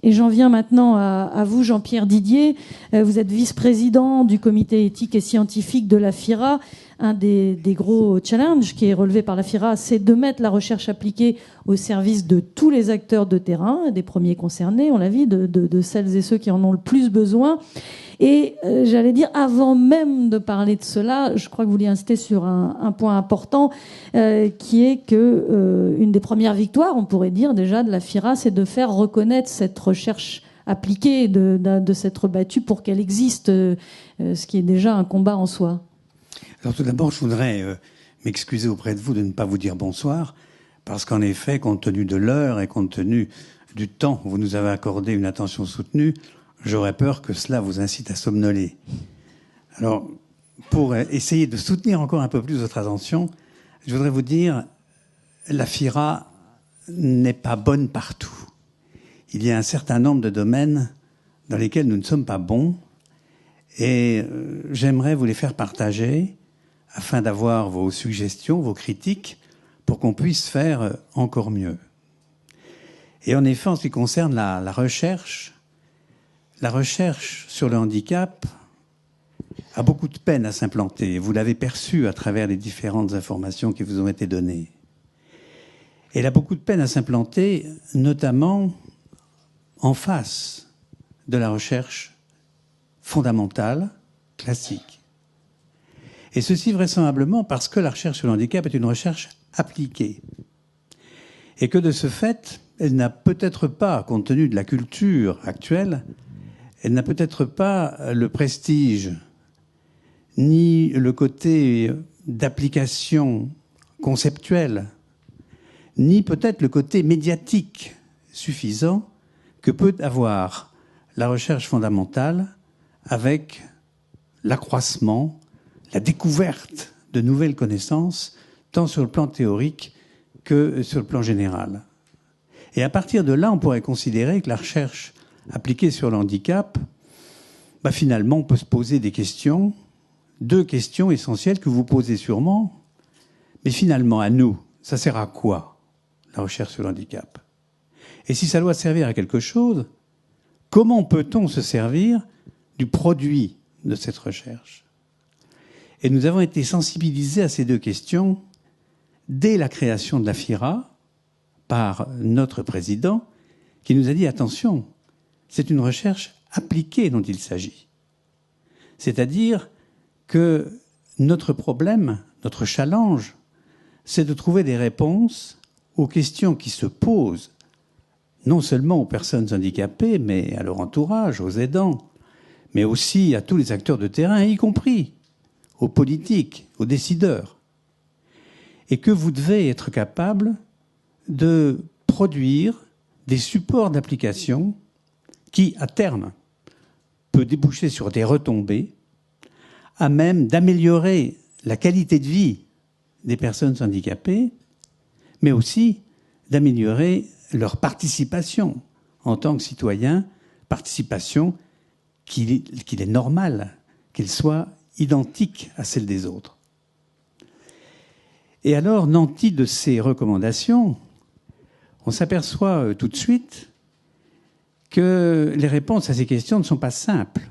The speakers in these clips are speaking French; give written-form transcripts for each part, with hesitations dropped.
Et j'en viens maintenant à vous, Jean-Pierre Didier. Vous êtes vice-président du comité éthique et scientifique de la FIRA. Un des gros challenges qui est relevé par la FIRA, c'est de mettre la recherche appliquée au service de tous les acteurs de terrain, des premiers concernés, on l'a vu, de celles et ceux qui en ont le plus besoin. Et j'allais dire, avant même de parler de cela, je crois que vous vouliez insister sur un point important, qui est que une des premières victoires, on pourrait dire déjà, de la FIRA, c'est de faire reconnaître cette recherche appliquée, de s'être battue pour qu'elle existe, ce qui est déjà un combat en soi. Alors tout d'abord, je voudrais m'excuser auprès de vous de ne pas vous dire bonsoir, parce qu'en effet, compte tenu de l'heure et compte tenu du temps où vous nous avez accordé une attention soutenue, j'aurais peur que cela vous incite à somnoler. Alors, pour essayer de soutenir encore un peu plus votre attention, je voudrais vous dire, la FIRA n'est pas bonne partout. Il y a un certain nombre de domaines dans lesquels nous ne sommes pas bons, et j'aimerais vous les faire partager afin d'avoir vos suggestions, vos critiques, pour qu'on puisse faire encore mieux. Et en effet, en ce qui concerne la recherche sur le handicap a beaucoup de peine à s'implanter. Vous l'avez perçu à travers les différentes informations qui vous ont été données. Et elle a beaucoup de peine à s'implanter, notamment en face de la recherche fondamentale, classique. Et ceci vraisemblablement parce que la recherche sur le handicap est une recherche appliquée. Et que de ce fait, elle n'a peut-être pas, compte tenu de la culture actuelle, elle n'a peut-être pas le prestige, ni le côté d'application conceptuelle, ni peut-être le côté médiatique suffisant que peut avoir la recherche fondamentale avec l'accroissement, la découverte de nouvelles connaissances, tant sur le plan théorique que sur le plan général. Et à partir de là, on pourrait considérer que la recherche appliquée sur le handicap, finalement, on peut se poser des questions, deux questions essentielles que vous posez sûrement, mais finalement, à nous, ça sert à quoi, la recherche sur le handicap? Et si ça doit servir à quelque chose, comment peut-on se servir du produit de cette recherche? Et nous avons été sensibilisés à ces deux questions dès la création de la FIRA par notre président qui nous a dit « Attention, c'est une recherche appliquée dont il s'agit. » C'est-à-dire que notre problème, notre challenge, c'est de trouver des réponses aux questions qui se posent non seulement aux personnes handicapées, mais à leur entourage, aux aidants, mais aussi à tous les acteurs de terrain, y compris aux politiques, aux décideurs. Et que vous devez être capable de produire des supports d'application qui, à terme, peut déboucher sur des retombées, à même d'améliorer la qualité de vie des personnes handicapées, mais aussi d'améliorer leur participation en tant que citoyens, participation qu'il est normal qu'elle soit identique à celle des autres. Et alors, nanti de ces recommandations, on s'aperçoit tout de suite que les réponses à ces questions ne sont pas simples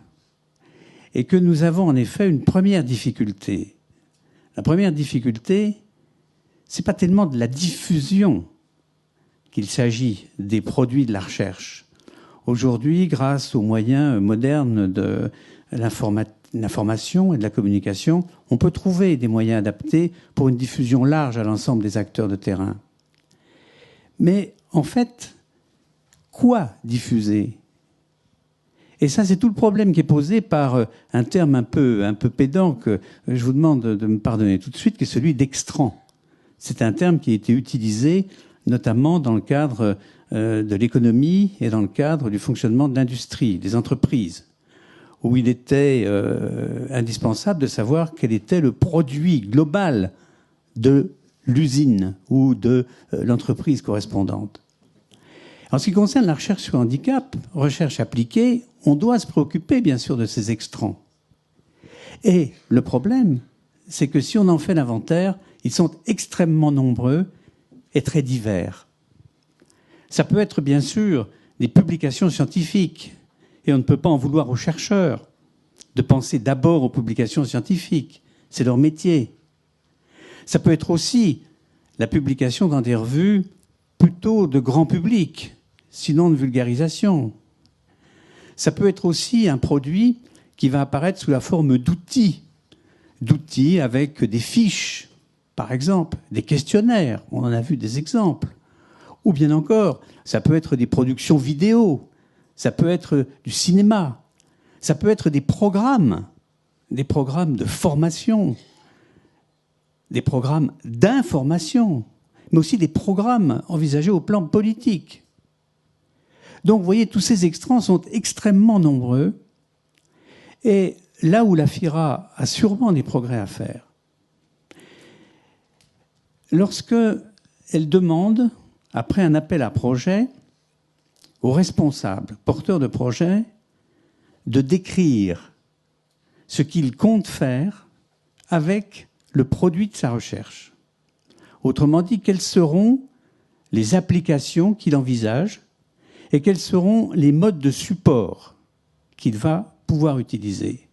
et que nous avons en effet une première difficulté. La première difficulté, c'est pas tellement de la diffusion qu'il s'agit des produits de la recherche. Aujourd'hui, grâce aux moyens modernes de l'information et de la communication, on peut trouver des moyens adaptés pour une diffusion large à l'ensemble des acteurs de terrain. Mais en fait, quoi diffuser? Et ça, c'est tout le problème qui est posé par un terme un peu pédant que je vous demande de me pardonner tout de suite, qui est celui d'extrant. C'est un terme qui a été utilisé notamment dans le cadre de l'économie et dans le cadre du fonctionnement de l'industrie, des entreprises, où il était indispensable de savoir quel était le produit global de l'usine ou de l'entreprise correspondante. En ce qui concerne la recherche sur le handicap, recherche appliquée, on doit se préoccuper bien sûr de ces extrants. Et le problème, c'est que si on en fait l'inventaire, ils sont extrêmement nombreux et très divers. Ça peut être bien sûr des publications scientifiques. Et on ne peut pas en vouloir aux chercheurs de penser d'abord aux publications scientifiques. C'est leur métier. Ça peut être aussi la publication dans des revues plutôt de grand public, sinon de vulgarisation. Ça peut être aussi un produit qui va apparaître sous la forme d'outils avec des fiches, par exemple, des questionnaires, on en a vu des exemples. Ou bien encore, ça peut être des productions vidéo, ça peut être du cinéma, ça peut être des programmes de formation, des programmes d'information, mais aussi des programmes envisagés au plan politique. Donc, vous voyez, tous ces extrants sont extrêmement nombreux. Et là où la FIRA a sûrement des progrès à faire, lorsque elle demande, après un appel à projet, aux responsables, porteurs de projet, de décrire ce qu'il compte faire avec le produit de sa recherche. Autrement dit, quelles seront les applications qu'il envisage et quels seront les modes de support qu'il va pouvoir utiliser.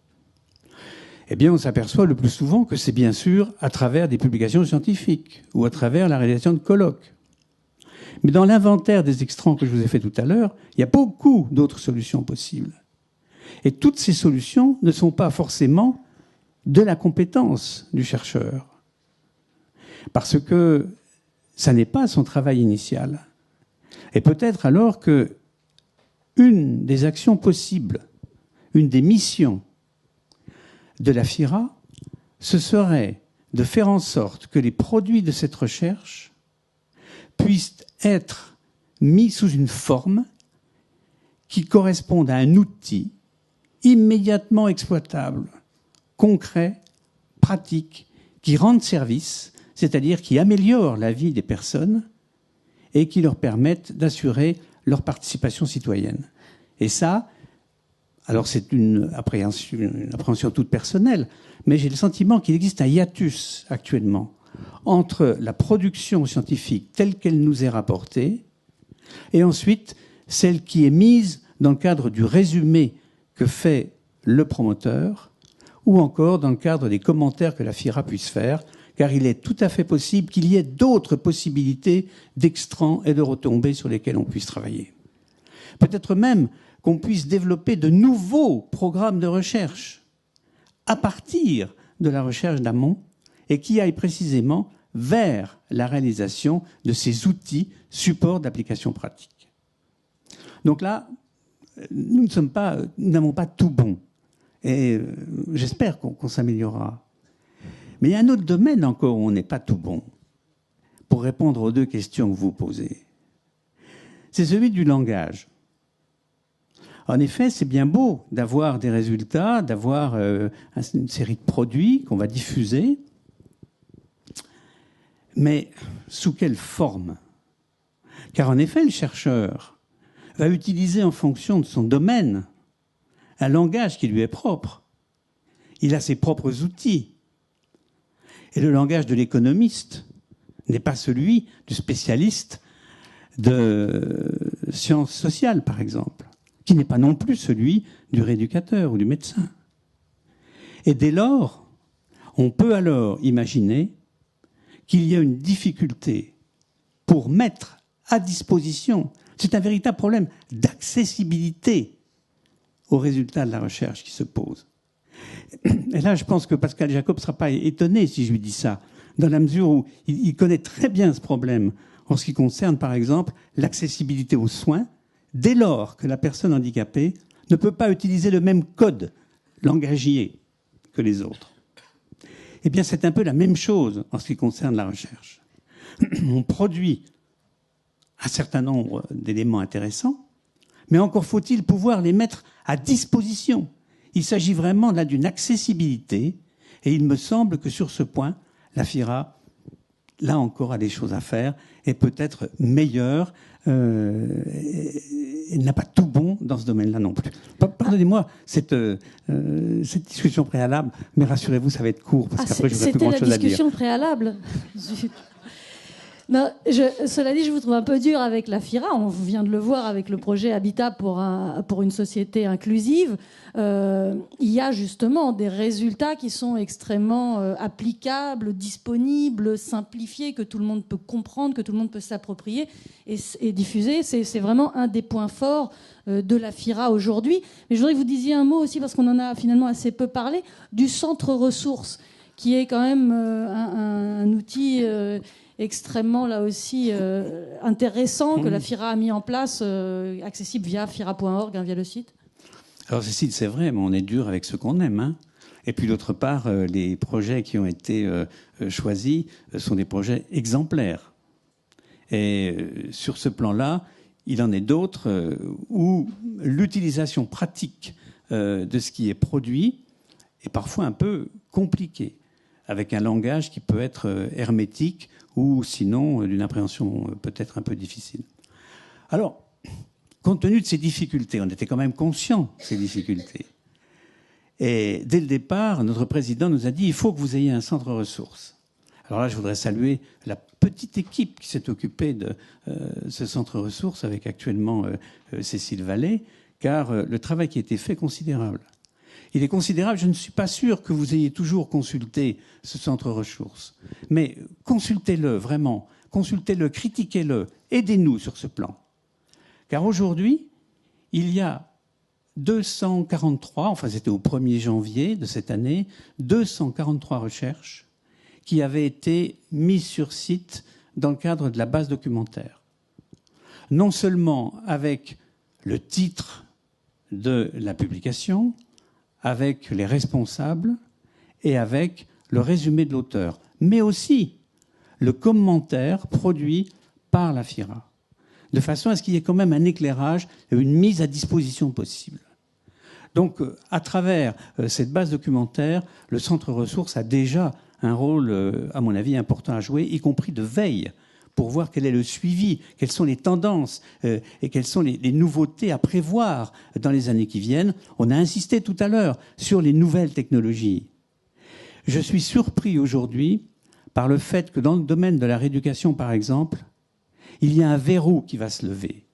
Eh bien, on s'aperçoit le plus souvent que c'est bien sûr à travers des publications scientifiques ou à travers la réalisation de colloques. Mais dans l'inventaire des extrants que je vous ai fait tout à l'heure, il y a beaucoup d'autres solutions possibles. Et toutes ces solutions ne sont pas forcément de la compétence du chercheur. Parce que ça n'est pas son travail initial. Et peut-être alors que une des actions possibles, une des missions de la FIRA, ce serait de faire en sorte que les produits de cette recherche puissent être mis sous une forme qui corresponde à un outil immédiatement exploitable, concret, pratique, qui rende service, c'est-à-dire qui améliore la vie des personnes et qui leur permettent d'assurer leur participation citoyenne. Et ça, alors c'est une appréhension toute personnelle, mais j'ai le sentiment qu'il existe un hiatus actuellement entre la production scientifique telle qu'elle nous est rapportée et ensuite celle qui est mise dans le cadre du résumé que fait le promoteur ou encore dans le cadre des commentaires que la FIRA puisse faire, car il est tout à fait possible qu'il y ait d'autres possibilités d'extrants et de retombées sur lesquelles on puisse travailler. Peut-être même qu'on puisse développer de nouveaux programmes de recherche à partir de la recherche d'amont et qui aillent précisément vers la réalisation de ces outils supports d'application pratique. Donc là, nous n'avons pas tout bon. Et j'espère qu'on s'améliorera. Mais il y a un autre domaine encore où on n'est pas tout bon, pour répondre aux deux questions que vous posez. C'est celui du langage. En effet, c'est bien beau d'avoir des résultats, d'avoir une série de produits qu'on va diffuser, mais sous quelle forme? Car en effet, le chercheur va utiliser en fonction de son domaine un langage qui lui est propre. Il a ses propres outils. Et le langage de l'économiste n'est pas celui du spécialiste de sciences sociales, par exemple, qui n'est pas non plus celui du rééducateur ou du médecin. Et dès lors, on peut alors imaginer qu'il y a une difficulté pour mettre à disposition, c'est un véritable problème d'accessibilité aux résultats de la recherche qui se pose. Et là, je pense que Pascal Jacob ne sera pas étonné si je lui dis ça, dans la mesure où il connaît très bien ce problème en ce qui concerne, par exemple, l'accessibilité aux soins, dès lors que la personne handicapée ne peut pas utiliser le même code langagier que les autres. Eh bien, c'est un peu la même chose en ce qui concerne la recherche. On produit un certain nombre d'éléments intéressants, mais encore faut-il pouvoir les mettre à disposition. Il s'agit vraiment là d'une accessibilité, et il me semble que sur ce point, la FIRA, là encore, a des choses à faire, et peut-être meilleure, elle n'a pas tout bon dans ce domaine-là non plus. Pardonnez-moi cette discussion préalable, mais rassurez-vous, ça va être court, parce qu'après, je n'aurai plus grand-chose à dire. C'était la discussion préalable. Non, cela dit, je vous trouve un peu dur avec la FIRA. On vient de le voir avec le projet Habitat pour une société inclusive. Il y a justement des résultats qui sont extrêmement applicables, disponibles, simplifiés, que tout le monde peut comprendre, que tout le monde peut s'approprier et diffuser. C'est vraiment un des points forts de la FIRA aujourd'hui. Mais je voudrais que vous disiez un mot aussi, parce qu'on en a finalement assez peu parlé, du centre ressources, qui est quand même un outil extrêmement, là aussi, intéressant que la FIRA a mis en place, accessible via fira.org, via le site. Alors Cécile, c'est vrai, mais on est dur avec ce qu'on aime. Hein. Et puis d'autre part, les projets qui ont été choisis sont des projets exemplaires. Et sur ce plan-là, il en est d'autres où l'utilisation pratique de ce qui est produit est parfois un peu compliquée, avec un langage qui peut être hermétique ou sinon d'une appréhension peut-être un peu difficile. Alors, compte tenu de ces difficultés, on était quand même conscients de ces difficultés. Et dès le départ, notre président nous a dit « il faut que vous ayez un centre ressources ». Alors là, je voudrais saluer la petite équipe qui s'est occupée de ce centre ressources avec actuellement Cécile Vallée, car le travail qui a été fait est considérable. Il est considérable, je ne suis pas sûr que vous ayez toujours consulté ce centre ressources, mais consultez-le vraiment, consultez-le, critiquez-le, aidez-nous sur ce plan. Car aujourd'hui, il y a 243, enfin c'était au 1er janvier de cette année, 243 recherches qui avaient été mises sur site dans le cadre de la base documentaire. Non seulement avec le titre de la publication, avec les responsables et avec le résumé de l'auteur, mais aussi le commentaire produit par la FIRA, de façon à ce qu'il y ait quand même un éclairage et une mise à disposition possible. Donc, à travers cette base documentaire, le centre ressources a déjà un rôle, à mon avis, important à jouer, y compris de veille, pour voir quel est le suivi, quelles sont les tendances et quelles sont les nouveautés à prévoir dans les années qui viennent. On a insisté tout à l'heure sur les nouvelles technologies. Je suis surpris aujourd'hui par le fait que dans le domaine de la rééducation, par exemple, il y a un verrou qui va se lever.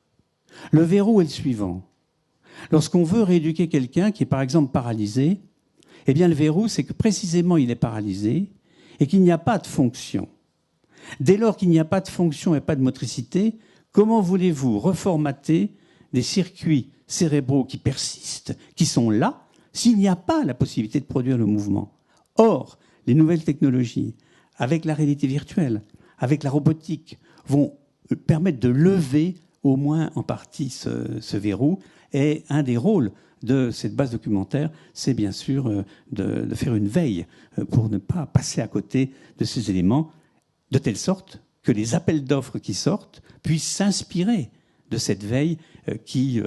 Le verrou est le suivant. Lorsqu'on veut rééduquer quelqu'un qui est par exemple paralysé, eh bien le verrou, c'est que précisément il est paralysé et qu'il n'y a pas de fonction. Dès lors qu'il n'y a pas de fonction et pas de motricité, comment voulez-vous reformater des circuits cérébraux qui persistent, qui sont là, s'il n'y a pas la possibilité de produire le mouvement? Or, les nouvelles technologies, avec la réalité virtuelle, avec la robotique, vont permettre de lever au moins en partie ce verrou. Et un des rôles de cette base documentaire, c'est bien sûr de faire une veille pour ne pas passer à côté de ces éléments, de telle sorte que les appels d'offres qui sortent puissent s'inspirer de cette veille qui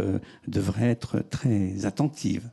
devrait être très attentive.